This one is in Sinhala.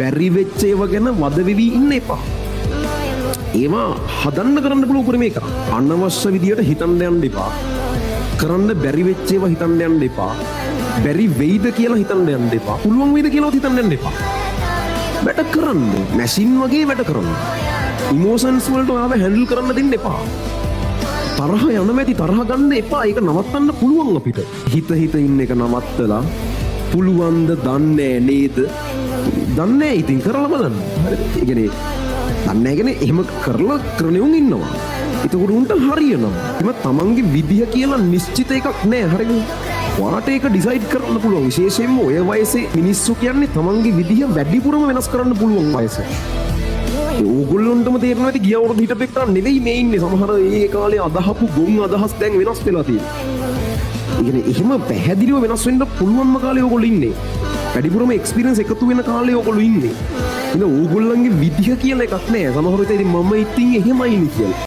බැරි වෙච්ච ඒවා ගැන වද වෙවි ඉන්න එපා. ඒවා හදන්න කරන්න පුළුවන් උපරිම එක. අනවශ්‍ය විදියට හිතන්න යන්න එපා. කරන්න බැරි වෙච්ච ඒවා හිතන්න යන්න එපා. බැරි වෙයිද කියලා හිතන්න යන්න එපා. පුළුවන් වෙයිද කියලා හිතන්න යන්න එපා. වැඩ කරන්න. මැෂින් වගේ වැඩ කරන්න. ඉමෝෂන්ස් වලට ආව හැන්ඩල් කරන්න දෙන්න එපා. තරහ යනමැති තරහ ගන්න එපා. ඒක නවත්තන්න පුළුවන් අපිට. හිත ඉන්න එක නවත්තලා පුළුවන්ද දන්නේ නේද? දන්නේ ඉතින් කරලා බලන්න. හරිද? ඒ කියන්නේ දන්නේ කියන්නේ එහෙම කරලා කරණෙවුන් ඉන්නවා. ඒකට උන්ට හරියනවා. එම තමන්ගේ විදිය කියලා නිශ්චිත එකක් නෑ. හරිද? ඔයාට ඒක ඩිසයිඩ් කරන්න පුළුවන්. විශේෂයෙන්ම ඔය වයසේ මිනිස්සු කියන්නේ තමන්ගේ විදිය වැඩිපුරම වෙනස් කරන්න පුළුවන් වයස. ඕගොල්ලොන්ටම තේරෙනවා ඇති ගිය අවුරුදු හිටපු එක්කන නෙවෙයි මේ ඉන්නේ. සමහර ඒ කාලේ අදහපු ගොන් අදහස් දැන් වෙනස් වෙලා තියෙනවා. ඒ කියන්නේ එහෙම පැහැදිලිව වෙනස් වෙන්න පුළුවන්ම කාලේ ඕගොල්ලෝ ඉන්නේ. වැඩිපුරම එක්ස්පීරියන්ස් එකතු වෙන කාලේ ඕගොල්ලෝ ඉන්නේ. ඉතින් ඕගොල්ලන්ගේ විදිය කියලා එකක් නෑ. සමහරවිට ඉතින් මම ඉතින් එහෙමයිනේ කියලා.